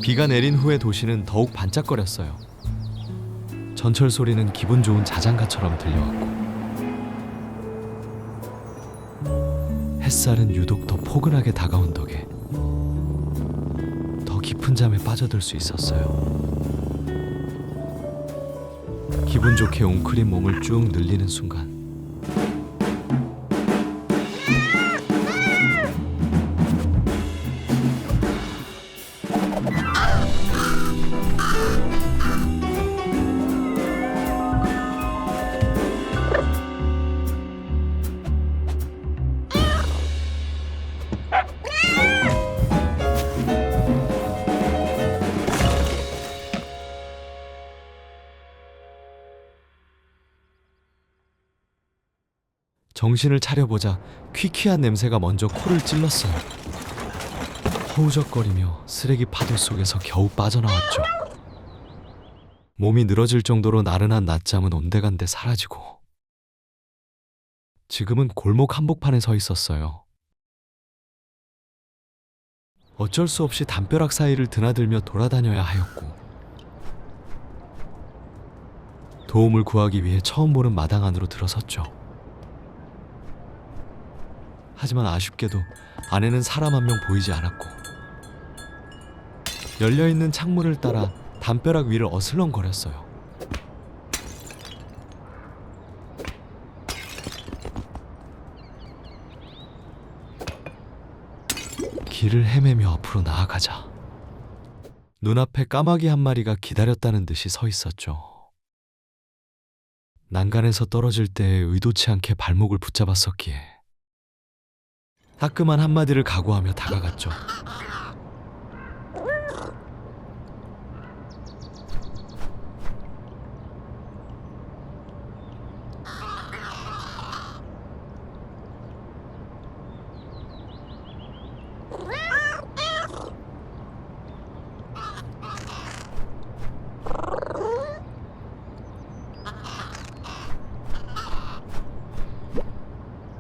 비가 내린 후에 도시는 더욱 반짝거렸어요. 전철 소리는 기분 좋은 자장가처럼 들려왔고 햇살은 유독 더 포근하게 다가온 덕에 더 깊은 잠에 빠져들 수 있었어요. 기분 좋게 웅크린 몸을 쭉 늘리는 순간 정신을 차려보자 퀴퀴한 냄새가 먼저 코를 찔렀어요. 허우적거리며 쓰레기 파도 속에서 겨우 빠져나왔죠. 몸이 늘어질 정도로 나른한 낮잠은 온데간데 사라지고 지금은 골목 한복판에 서 있었어요. 어쩔 수 없이 담벼락 사이를 드나들며 돌아다녀야 하였고 도움을 구하기 위해 처음 보는 마당 안으로 들어섰죠. 하지만 아쉽게도 안에는 사람 한 명 보이지 않았고 열려있는 창문을 따라 담벼락 위를 어슬렁거렸어요. 길을 헤매며 앞으로 나아가자 눈앞에 까마귀 한 마리가 기다렸다는 듯이 서 있었죠. 난간에서 떨어질 때 의도치 않게 발목을 붙잡았었기에 따끔한 한마디를 각오하며 다가갔죠.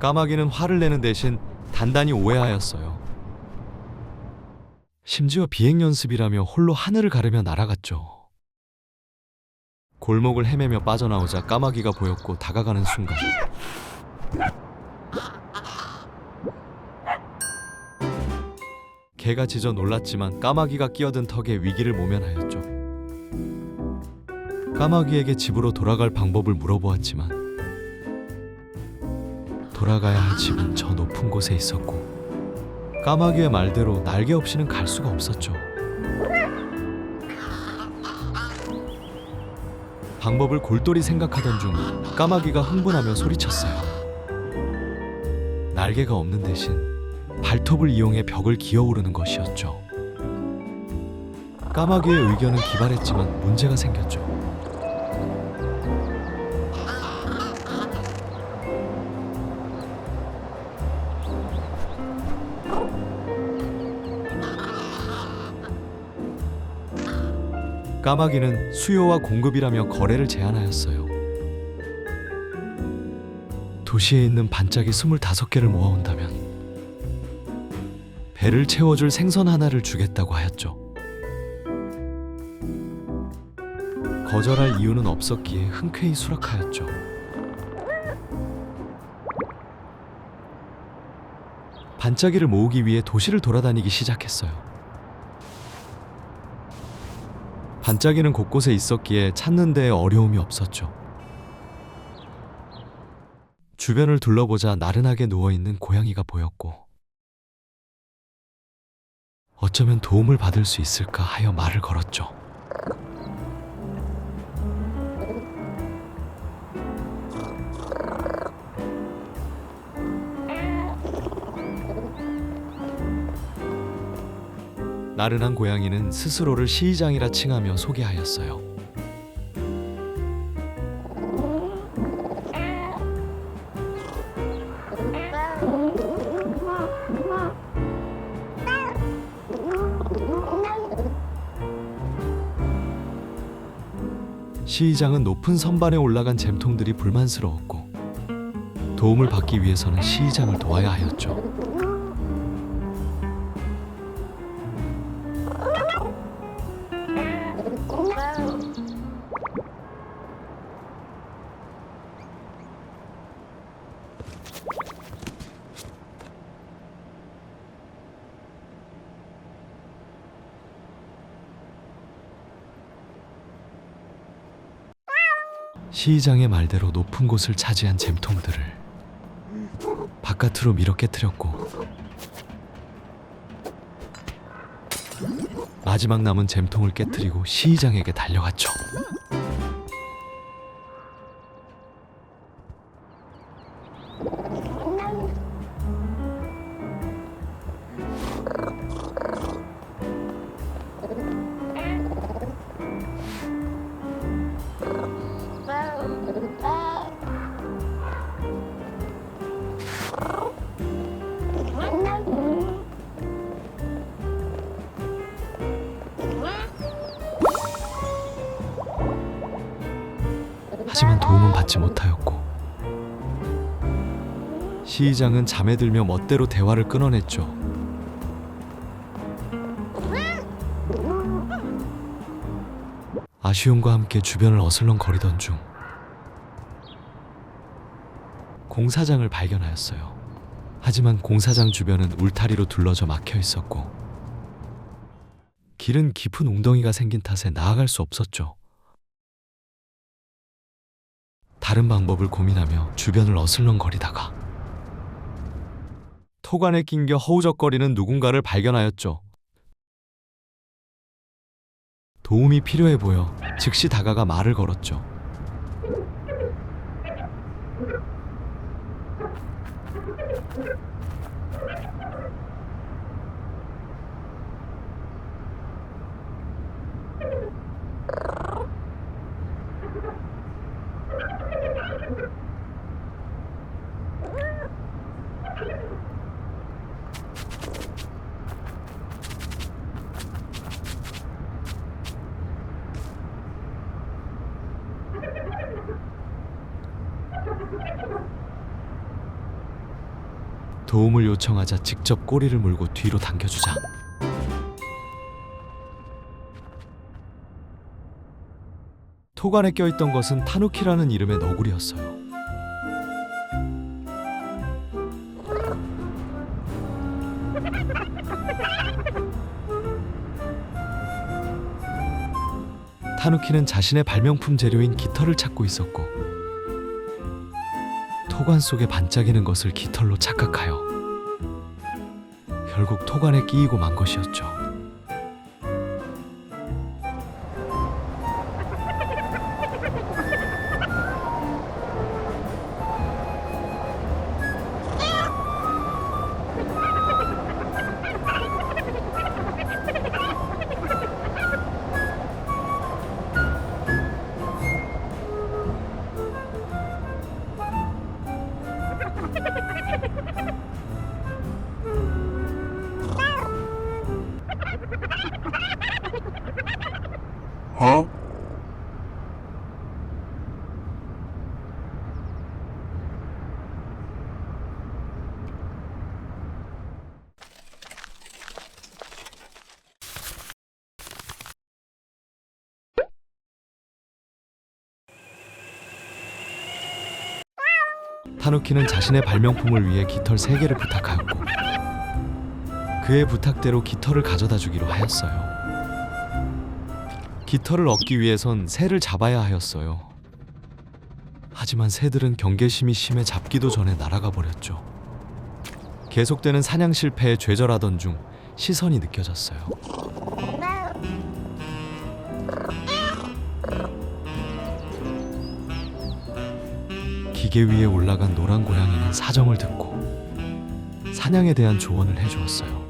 까마귀는 화를 내는 대신 단단히 오해하였어요. 심지어 비행 연습이라며 홀로 하늘을 가르며 날아갔죠. 골목을 헤매며 빠져나오자 까마귀가 보였고 다가가는 순간 개가 짖어 놀랐지만 까마귀가 끼어든 턱에 위기를 모면하였죠. 까마귀에게 집으로 돌아갈 방법을 물어보았지만 돌아가야 할 집은 저 높은 곳에 있었고 까마귀의 말대로 날개 없이는 갈 수가 없었죠. 방법을 골똘히 생각하던 중 까마귀가 흥분하며 소리쳤어요. 날개가 없는 대신 발톱을 이용해 벽을 기어오르는 것이었죠. 까마귀의 의견은 기발했지만 문제가 생겼죠. 까마귀는 수요와 공급이라며 거래를 제안하였어요. 도시에 있는 반짝이 25개를 모아온다면 배를 채워줄 생선 하나를 주겠다고 하였죠. 거절할 이유는 없었기에 흔쾌히 수락하였죠. 반짝이를 모으기 위해 도시를 돌아다니기 시작했어요. 반짝이는 곳곳에 있었기에 찾는 데에 어려움이 없었죠. 주변을 둘러보자 나른하게 누워있는 고양이가 보였고 어쩌면 도움을 받을 수 있을까 하여 말을 걸었죠. 나른한 고양이는 스스로를 시의장이라 칭하며 소개하였어요. 시의장은 높은 선반에 올라간 잼통들이 불만스러웠고 도움을 받기 위해서는 시의장을 도와야 하였죠. 시장의 말대로 높은 곳을 차지한 잼통들을 바깥으로 밀어 깨뜨렸고, 마지막 남은 잼통을 깨뜨리고 시장에게 달려갔죠. 하지만 도움은 받지 못하였고, 시장은 잠에 들며 멋대로 대화를 끊어냈죠. 아쉬움과 함께 주변을 어슬렁거리던 중 공사장을 발견하였어요. 하지만 공사장 주변은 울타리로 둘러져 막혀 있었고, 길은 깊은 웅덩이가 생긴 탓에 나아갈 수 없었죠. 다른 방법을 고민하며 주변을 어슬렁거리다가 토관에 낑겨 허우적거리는 누군가를 발견하였죠. 도움이 필요해 보여 즉시 다가가 말을 걸었죠. 도움을 요청하자 직접 꼬리를 물고 뒤로 당겨주자 토관에 껴있던 것은 타누키라는 이름의 너구리였어요. 타누키는 자신의 발명품 재료인 깃털을 찾고 있었고, 토관 속에 반짝이는 것을 깃털로 착각하여 결국 토관에 끼이고 만 것이었죠. 타누키는 자신의 발명품을 위해 깃털 3개를 부탁하였고, 그의 부탁대로 깃털을 가져다 주기로 하였어요. 깃털을 얻기 위해선 새를 잡아야 하였어요. 하지만 새들은 경계심이 심해 잡기도 전에 날아가 버렸죠. 계속되는 사냥 실패에 좌절하던 중 시선이 느껴졌어요. 기계 위에 올라간 노란 고양이는 사정을 듣고 사냥에 대한 조언을 해주었어요.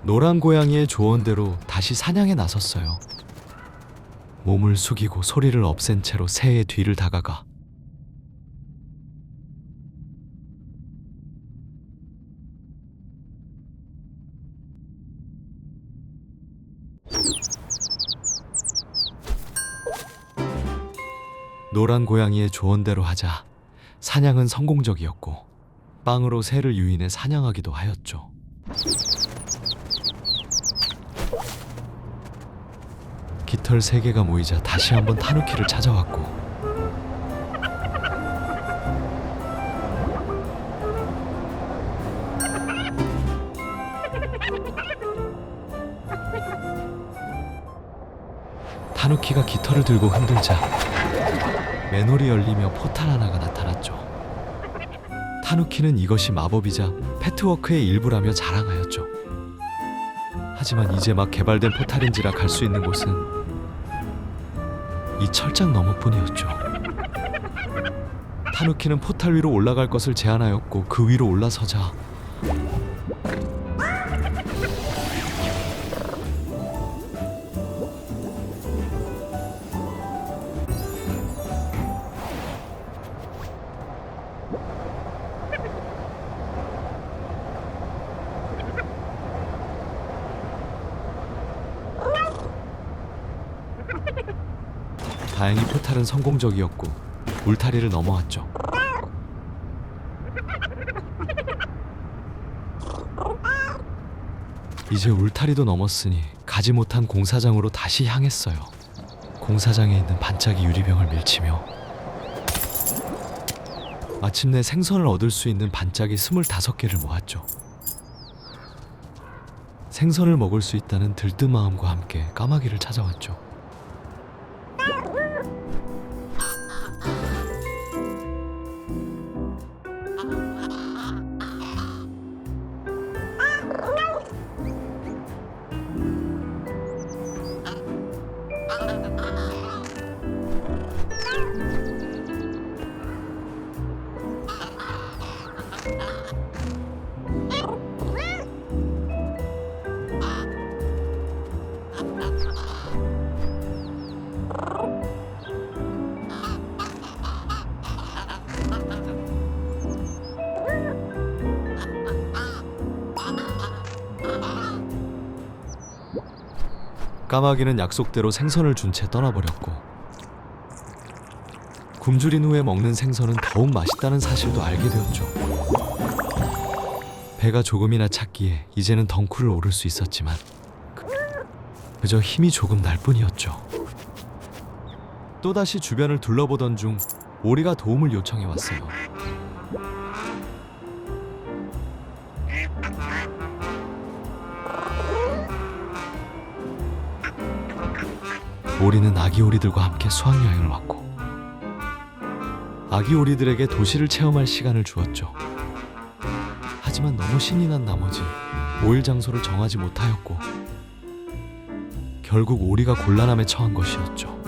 노란 고양이의 조언대로 다시 사냥에 나섰어요. 몸을 숙이고 소리를 없앤 채로 새의 뒤를 다가가 노란 고양이의 조언대로 하자 사냥은 성공적이었고 빵으로 새를 유인해 사냥하기도 하였죠. 깃털 3개가 모이자 다시 한번 타누키를 찾아왔고 타누키가 깃털을 들고 흔들자 맨홀이 열리며 포탈 하나가 나타났죠. 타누키는 이것이 마법이자 패트워크의 일부라며 자랑하였죠. 하지만 이제 막 개발된 포탈인지라 갈 수 있는 곳은 이 철장 너머뿐이었죠. 타누키는 포탈 위로 올라갈 것을 제안하였고 그 위로 올라서자 다행히 포탈은 성공적이었고 울타리를 넘어왔죠. 이제 울타리도 넘었으니 가지 못한 공사장으로 다시 향했어요. 공사장에 있는 반짝이 유리병을 밀치며 마침내 생선을 얻을 수 있는 반짝이 25개를 모았죠. 생선을 먹을 수 있다는 들뜬 마음과 함께 까마귀를 찾아왔죠. 까마귀는 약속대로 생선을 준 채 떠나버렸고 굶주린 후에 먹는 생선은 더욱 맛있다는 사실도 알게 되었죠. 배가 조금이나 찼기에 이제는 덩쿨을 오를 수 있었지만 그저 힘이 조금 날 뿐이었죠. 또다시 주변을 둘러보던 중 오리가 도움을 요청해 왔어요. 오리는 아기 오리들과 함께 수학여행을 왔고 아기 오리들에게 도시를 체험할 시간을 주었죠. 하지만 너무 신이 난 나머지 5일 장소를 정하지 못하였고 결국 오리가 곤란함에 처한 것이었죠.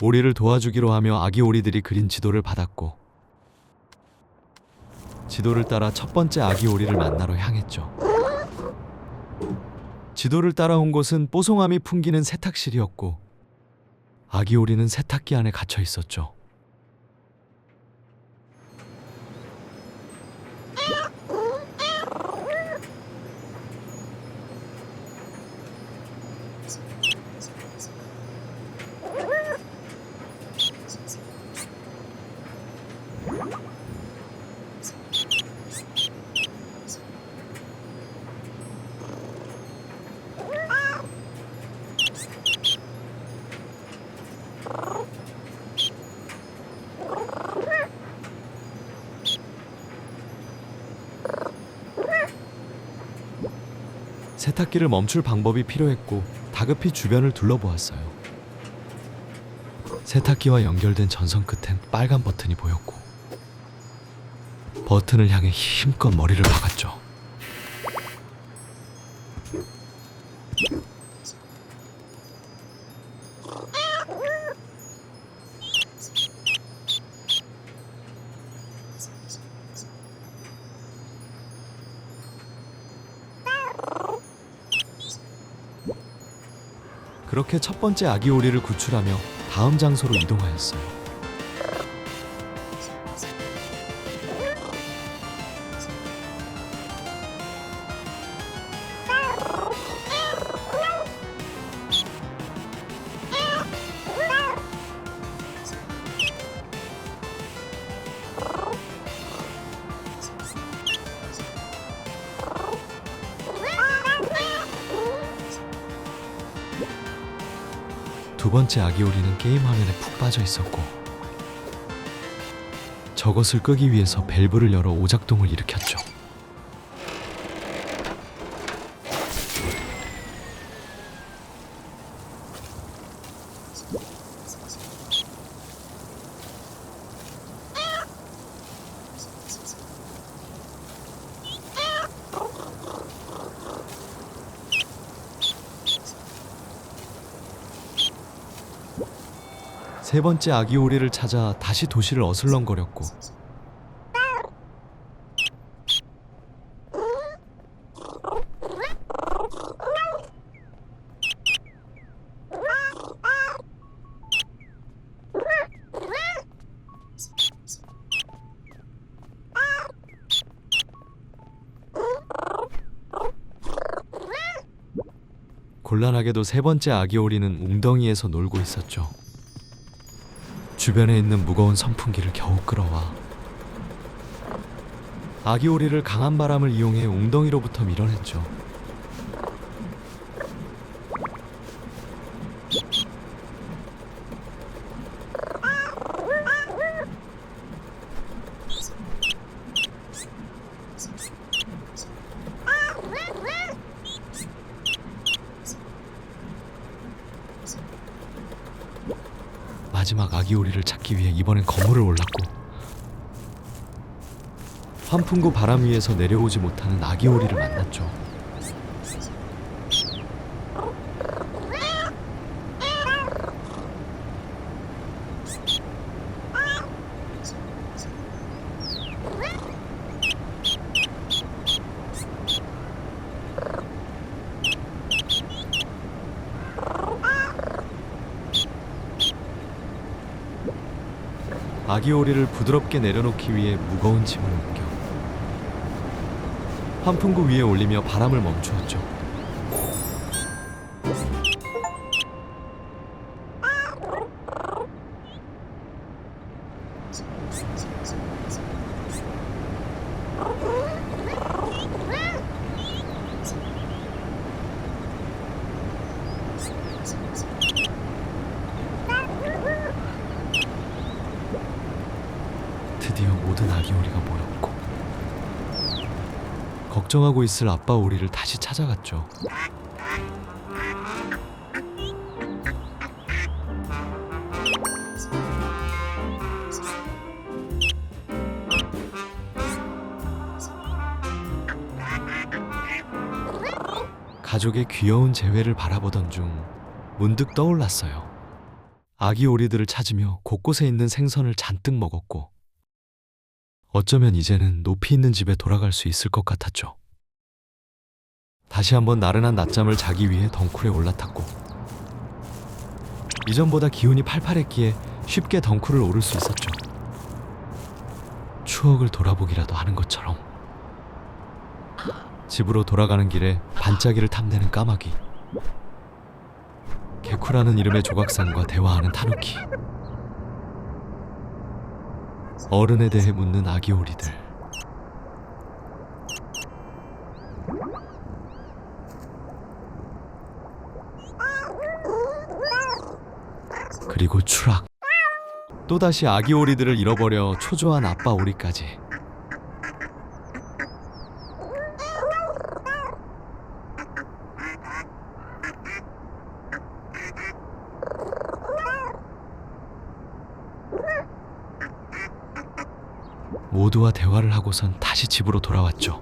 오리를 도와주기로 하며 아기 오리들이 그린 지도를 받았고 지도를 따라 첫 번째 아기 오리를 만나러 향했죠. 지도를 따라온 곳은 뽀송함이 풍기는 세탁실이었고 아기 오리는 세탁기 안에 갇혀 있었죠. 세탁기를 멈출 방법이 필요했고 다급히 주변을 둘러보았어요. 세탁기와 연결된 전선 끝엔 빨간 버튼이 보였고 버튼을 향해 힘껏 머리를 박았죠. 그렇게 첫 번째 아기 오리를 구출하며 다음 장소로 이동하였어요. 두 번째 아기 오리는 게임 화면에 푹 빠져 있었고 저것을 끄기 위해서 밸브를 열어 오작동을 일으켰죠. 세 번째 아기 오리를 찾아 다시 도시를 어슬렁거렸고 곤란하게도 세 번째 아기 오리는 웅덩이에서 놀고 있었죠. 주변에 있는 무거운 선풍기를 겨우 끌어와 아기 오리를 강한 바람을 이용해 웅덩이로부터 밀어냈죠. 마지막 아기 오리를 찾기 위해 이번엔 건물을 올랐고 환풍구 바람 위에서 내려오지 못하는 아기 오리를 만났죠. 아기 오리를 부드럽게 내려놓기 위해 무거운 짐을 옮겨 환풍구 위에 올리며 바람을 멈추었죠. 드디어 모든 아기 오리가 모였고 걱정하고 있을 아빠 오리를 다시 찾아갔죠. 가족의 귀여운 재회를 바라보던 중 문득 떠올랐어요. 아기 오리들을 찾으며 곳곳에 있는 생선을 잔뜩 먹었고 어쩌면 이제는 높이 있는 집에 돌아갈 수 있을 것 같았죠. 다시 한번 나른한 낮잠을 자기 위해 덩쿨에 올라탔고 이전보다 기운이 팔팔했기에 쉽게 덩쿨을 오를 수 있었죠. 추억을 돌아보기라도 하는 것처럼. 집으로 돌아가는 길에 반짝이를 탐내는 까마귀, 개쿠라는 이름의 조각상과 대화하는 타누키, 어른에 대해 묻는 아기 오리들, 그리고 추락. 또다시 아기 오리들을 잃어버려 초조한 아빠 오리까지. 모두와 대화를 하고선 다시 집으로 돌아왔죠.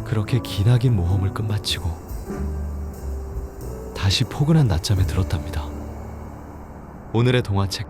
그렇게 기나긴 모험을 끝마치고 다시 포근한 낮잠에 들었답니다. 오늘의 동화책